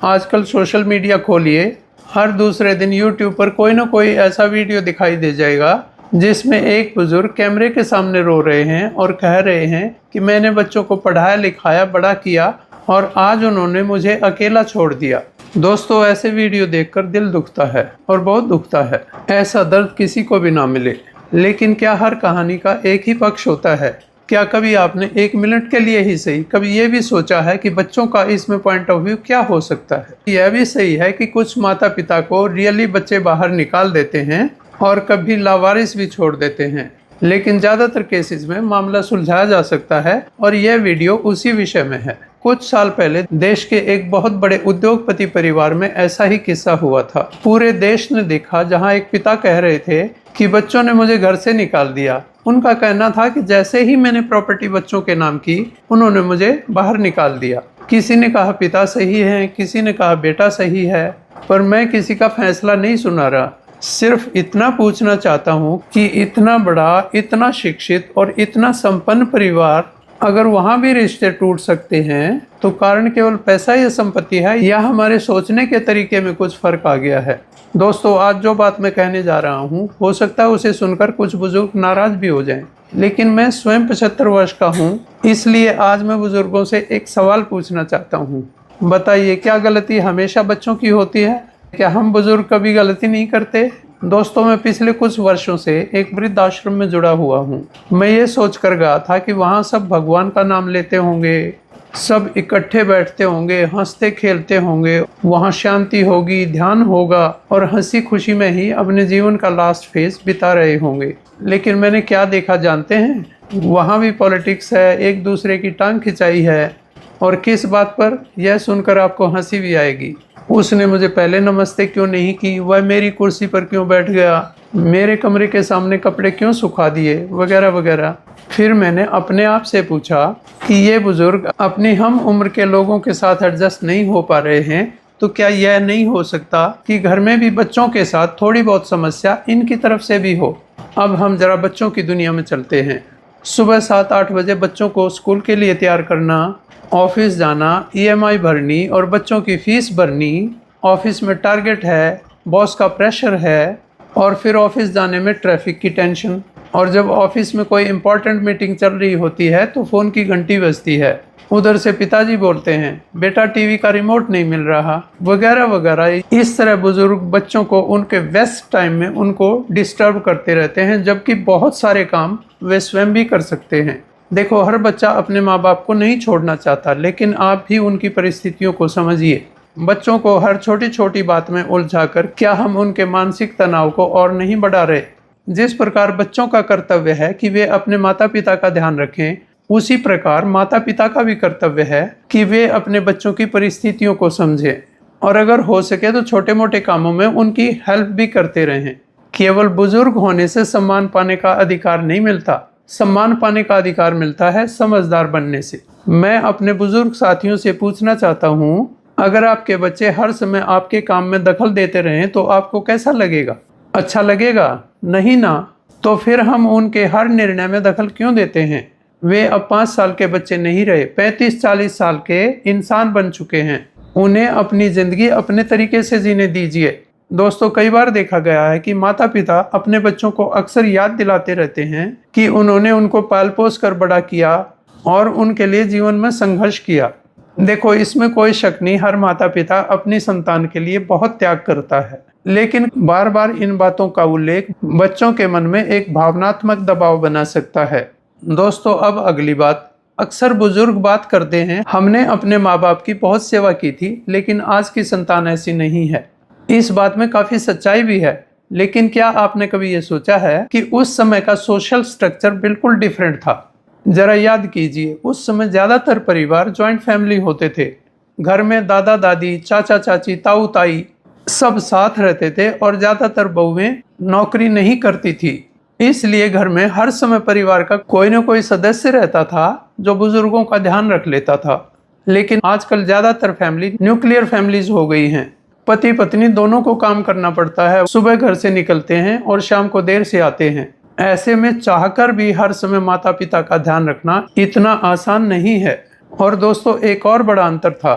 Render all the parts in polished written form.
आजकल social media खोलिए, हर दूसरे दिन यूट्यूब पर कोई ना कोई ऐसा वीडियो दिखाई दे जाएगा जिसमें एक बुजुर्ग कैमरे के सामने रो रहे हैं और कह रहे हैं कि मैंने बच्चों को पढ़ाया लिखाया बड़ा किया और आज उन्होंने मुझे अकेला छोड़ दिया। दोस्तों, ऐसे वीडियो देखकर दिल दुखता है और बहुत दुखता है। ऐसा दर्द किसी को भी ना मिले। लेकिन क्या हर कहानी का एक ही पक्ष होता है? क्या कभी आपने एक मिनट के लिए ही सही कभी ये भी सोचा है कि बच्चों का इसमें पॉइंट ऑफ व्यू क्या हो सकता है? यह भी सही है कि कुछ माता पिता को रियली बच्चे बाहर निकाल देते हैं और कभी लावारिस भी छोड़ देते हैं, लेकिन ज़्यादातर केसेस में मामला सुलझाया जा सकता है और यह वीडियो उसी विषय में है। कुछ साल पहले देश के एक बहुत बड़े उद्योगपति परिवार में ऐसा ही किस्सा हुआ था। पूरे देश ने देखा, जहां एक पिता कह रहे थे कि बच्चों ने मुझे घर से निकाल दिया। उनका कहना था कि जैसे ही मैंने प्रॉपर्टी बच्चों के नाम की, उन्होंने मुझे बाहर निकाल दिया। किसी ने कहा पिता सही है, किसी ने कहा बेटा सही है, पर मैं किसी का फैसला नहीं सुना रहा। सिर्फ इतना पूछना चाहता हूँ कि इतना बड़ा, इतना शिक्षित और इतना संपन्न परिवार, अगर वहाँ भी रिश्ते टूट सकते हैं तो कारण केवल पैसा या संपत्ति है, या हमारे सोचने के तरीके में कुछ फर्क आ गया है? दोस्तों, आज जो बात मैं कहने जा रहा हूँ, हो सकता है उसे सुनकर कुछ बुजुर्ग नाराज भी हो जाएं, लेकिन मैं स्वयं 75 वर्ष का हूँ, इसलिए आज मैं बुजुर्गों से एक सवाल पूछना चाहता हूँ। बताइए, क्या गलती हमेशा बच्चों की होती है? क्या हम बुजुर्ग कभी गलती नहीं करते? दोस्तों, मैं पिछले कुछ वर्षों से एक वृद्धाश्रम में जुड़ा हुआ हूँ। मैं ये सोच कर गया था कि वहाँ सब भगवान का नाम लेते होंगे, सब इकट्ठे बैठते होंगे, हंसते खेलते होंगे, वहाँ शांति होगी, ध्यान होगा और हंसी खुशी में ही अपने जीवन का लास्ट फेज बिता रहे होंगे। लेकिन मैंने क्या देखा जानते हैं? वहाँ भी पॉलिटिक्स है, एक दूसरे की टांग खिंचाई है। और किस बात पर? यह सुनकर आपको हंसी भी आएगी। उसने मुझे पहले नमस्ते क्यों नहीं की, वह मेरी कुर्सी पर क्यों बैठ गया, मेरे कमरे के सामने कपड़े क्यों सुखा दिए, वगैरह वगैरह। फिर मैंने अपने आप से पूछा कि ये बुजुर्ग अपनी हम उम्र के लोगों के साथ एडजस्ट नहीं हो पा रहे हैं, तो क्या यह नहीं हो सकता कि घर में भी बच्चों के साथ थोड़ी बहुत समस्या इनकी तरफ से भी हो? अब हम जरा बच्चों की दुनिया में चलते हैं। सुबह 7-8 बजे बच्चों को स्कूल के लिए तैयार करना, ऑफिस जाना, EMI भरनी और बच्चों की फीस भरनी, ऑफिस में टारगेट है, बॉस का प्रेशर है, और फिर ऑफिस जाने में ट्रैफिक की टेंशन, और जब ऑफिस में कोई इम्पोर्टेंट मीटिंग चल रही होती है तो फ़ोन की घंटी बजती है। उधर से पिताजी बोलते हैं, बेटा टीवी का रिमोट नहीं मिल रहा, वगैरह वगैरह। इस तरह बुजुर्ग बच्चों को उनके व्यस्त टाइम में उनको डिस्टर्ब करते रहते हैं, जबकि बहुत सारे काम वे स्वयं भी कर सकते हैं। देखो, हर बच्चा अपने माँ बाप को नहीं छोड़ना चाहता, लेकिन आप भी उनकी परिस्थितियों को समझिए। बच्चों को हर छोटी छोटी बात में उलझाकर क्या हम उनके मानसिक तनाव को और नहीं बढ़ा रहे? जिस प्रकार बच्चों का कर्तव्य है कि वे अपने माता पिता का ध्यान रखें, उसी प्रकार माता पिता का भी कर्तव्य है कि वे अपने बच्चों की परिस्थितियों को समझें और अगर हो सके तो छोटे मोटे कामों में उनकी हेल्प भी करते रहें। केवल बुजुर्ग होने से सम्मान पाने का अधिकार नहीं मिलता, सम्मान पाने का अधिकार मिलता है समझदार बनने से। मैं अपने बुजुर्ग साथियों से पूछना चाहता हूँ, अगर आपके बच्चे हर समय आपके काम में दखल देते रहें तो आपको कैसा लगेगा? अच्छा लगेगा? नहीं ना। तो फिर हम उनके हर निर्णय में दखल क्यों देते हैं? वे अब 5 साल के बच्चे नहीं रहे, 35-40 साल के इंसान बन चुके हैं। उन्हें अपनी जिंदगी अपने तरीके से जीने दीजिए। दोस्तों, कई बार देखा गया है कि माता पिता अपने बच्चों को अक्सर याद दिलाते रहते हैं कि उन्होंने उनको पाल पोस कर बड़ा किया और उनके लिए जीवन में संघर्ष किया। देखो, इसमें कोई शक नहीं, हर माता पिता अपनी संतान के लिए बहुत त्याग करता है, लेकिन बार बार इन बातों का उल्लेख बच्चों के मन में एक भावनात्मक दबाव बना सकता है। दोस्तों, अब अगली बात। अक्सर बुजुर्ग बात करते हैं, हमने अपने माँ बाप की बहुत सेवा की थी, लेकिन आज की संतान ऐसी नहीं है। इस बात में काफी सच्चाई भी है, लेकिन क्या आपने कभी ये सोचा है कि उस समय का सोशल स्ट्रक्चर बिल्कुल डिफरेंट था? जरा याद कीजिए, उस समय ज्यादातर परिवार जॉइंट फैमिली होते थे। घर में दादा दादी, चाचा चाची, ताऊ ताई सब साथ रहते थे और ज्यादातर बहुएं नौकरी नहीं करती थी, इसलिए घर में हर समय परिवार का कोई न कोई सदस्य रहता था जो बुजुर्गों का ध्यान रख लेता था। लेकिन आजकल ज्यादातर फैमिली न्यूक्लियर फैमिलीज हो गई हैं। पति पत्नी दोनों को काम करना पड़ता है, सुबह घर से निकलते हैं और शाम को देर से आते हैं। ऐसे में चाहकर भी हर समय माता पिता का ध्यान रखना इतना आसान नहीं है। और दोस्तों, एक और बड़ा अंतर था।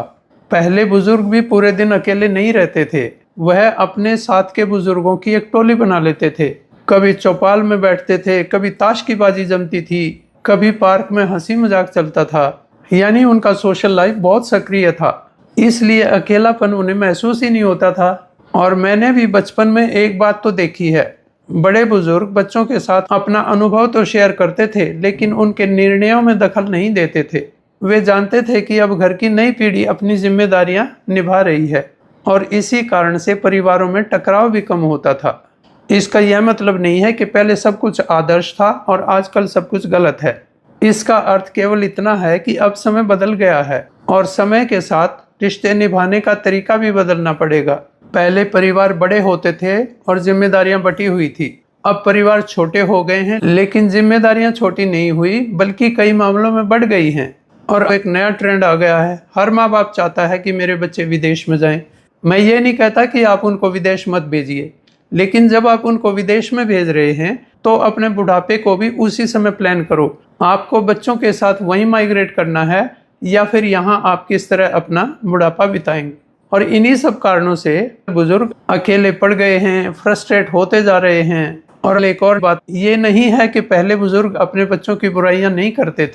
पहले बुजुर्ग भी पूरे दिन अकेले नहीं रहते थे, वह अपने साथ के बुजुर्गों की एक टोली बना लेते थे। कभी चौपाल में बैठते थे, कभी ताश की बाजी जमती थी, कभी पार्क में हंसी मजाक चलता था। यानी उनका सोशल लाइफ बहुत सक्रिय था, इसलिए अकेलापन उन्हें महसूस ही नहीं होता था। और मैंने भी बचपन में एक बात तो देखी है, बड़े बुजुर्ग बच्चों के साथ अपना अनुभव तो शेयर करते थे, लेकिन उनके निर्णयों में दखल नहीं देते थे। वे जानते थे कि अब घर की नई पीढ़ी अपनी जिम्मेदारियां निभा रही है, और इसी कारण से परिवारों में टकराव भी कम होता था। इसका यह मतलब नहीं है कि पहले सब कुछ आदर्श था और आजकल सब कुछ गलत है। इसका अर्थ केवल इतना है कि अब समय बदल गया है और समय के साथ रिश्ते निभाने का तरीका भी बदलना पड़ेगा। पहले परिवार बड़े होते थे और जिम्मेदारियां बटी हुई थी। अब परिवार छोटे हो गए हैं, लेकिन जिम्मेदारियां छोटी नहीं हुई बल्कि कई मामलों में बढ़ गई हैं। और एक नया ट्रेंड आ गया है, हर माँ बाप चाहता है कि मेरे बच्चे विदेश में जाएं। मैं ये नहीं कहता कि आप उनको विदेश मत भेजिए, लेकिन जब आप उनको विदेश में भेज रहे हैं तो अपने बुढ़ापे को भी उसी समय प्लान करो। आपको बच्चों के साथ वहीं माइग्रेट करना है या फिर यहाँ आप किस तरह अपना बुढ़ापा बिताएंगे। और इन्हीं सब कारणों से बुजुर्ग अकेले पड़ गए हैं, फ्रस्ट्रेट होते जा रहे हैं। और एक और बात ये नहीं है कि पहले बुजुर्ग अपने बच्चों की बुराइयां नहीं करते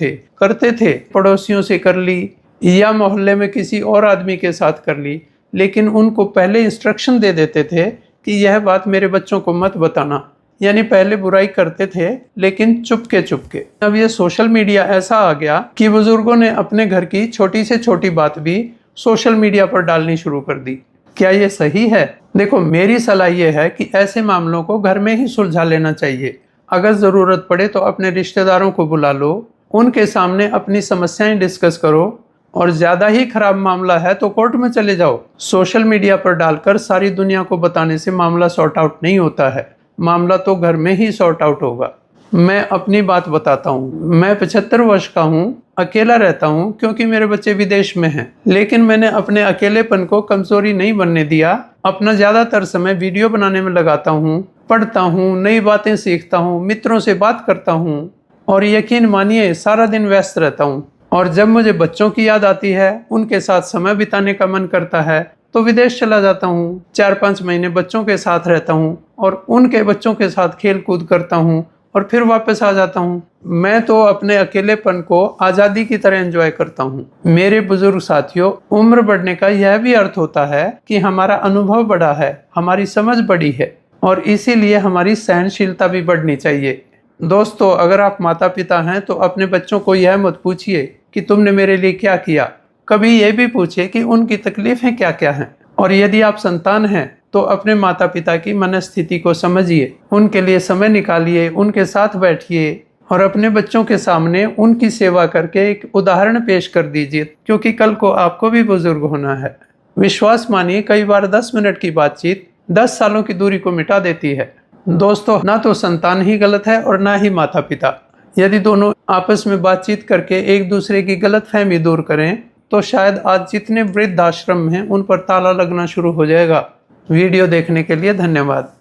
थे, पड़ोसियों से कर ली या मोहल्ले में किसी और आदमी के साथ कर ली, लेकिन उनको पहले इंस्ट्रक्शन दे देते थे कि यह बात मेरे बच्चों को मत बताना। यानी पहले बुराई करते थे लेकिन चुपके। अब ये सोशल मीडिया ऐसा आ गया कि बुजुर्गों ने अपने घर की छोटी से छोटी बात भी सोशल मीडिया पर डालनी शुरू कर दी। क्या ये सही है? देखो, मेरी सलाह ये है कि ऐसे मामलों को घर में ही सुलझा लेना चाहिए। अगर ज़रूरत पड़े तो अपने रिश्तेदारों को बुला लो, उनके सामने अपनी समस्याएं डिस्कस करो, और ज़्यादा ही खराब मामला है तो कोर्ट में चले जाओ। सोशल मीडिया पर डालकर सारी दुनिया को बताने से मामला सॉर्ट आउट नहीं होता है, मामला तो घर में ही सॉर्ट आउट होगा। मैं अपनी बात बताता हूँ। मैं 75 वर्ष का हूँ, अकेला रहता हूँ क्योंकि मेरे बच्चे विदेश में हैं। लेकिन मैंने अपने अकेलेपन को कमजोरी नहीं बनने दिया। अपना ज़्यादातर समय वीडियो बनाने में लगाता हूँ, पढ़ता हूँ, नई बातें सीखता हूँ, मित्रों से बात करता हूँ, और यकीन मानिए सारा दिन व्यस्त रहता हूँ। और जब मुझे बच्चों की याद आती है, उनके साथ समय बिताने का मन करता है, तो विदेश चला जाता हूँ। 4-5 महीने बच्चों के साथ रहता हूँ और उनके बच्चों के साथ खेल कूद करता हूँ और फिर वापस आ जाता हूँ। मैं तो अपने अकेलेपन को आज़ादी की तरह एंजॉय करता हूँ। मेरे बुजुर्ग साथियों, उम्र बढ़ने का यह भी अर्थ होता है कि हमारा अनुभव बढ़ा है, हमारी समझ बढ़ी है, और इसीलिए हमारी सहनशीलता भी बढ़नी चाहिए। दोस्तों, अगर आप माता पिता हैं तो अपने बच्चों को यह मत पूछिए कि तुमने मेरे लिए क्या किया। कभी ये भी पूछिए कि उनकी तकलीफें क्या क्या हैं। और यदि आप संतान हैं तो अपने माता पिता की मनस्थिति को समझिए, उनके लिए समय निकालिए, उनके साथ बैठिए और अपने बच्चों के सामने उनकी सेवा करके एक उदाहरण पेश कर दीजिए, क्योंकि कल को आपको भी बुजुर्ग होना है। विश्वास मानिए, कई बार 10 मिनट की बातचीत 10 सालों की दूरी को मिटा देती है। दोस्तों, ना तो संतान ही गलत है और ना ही माता पिता। यदि दोनों आपस में बातचीत करके एक दूसरे की गलतफहमी दूर करें तो शायद आज जितने वृद्धाश्रम हैं उन पर ताला लगना शुरू हो जाएगा। वीडियो देखने के लिए धन्यवाद।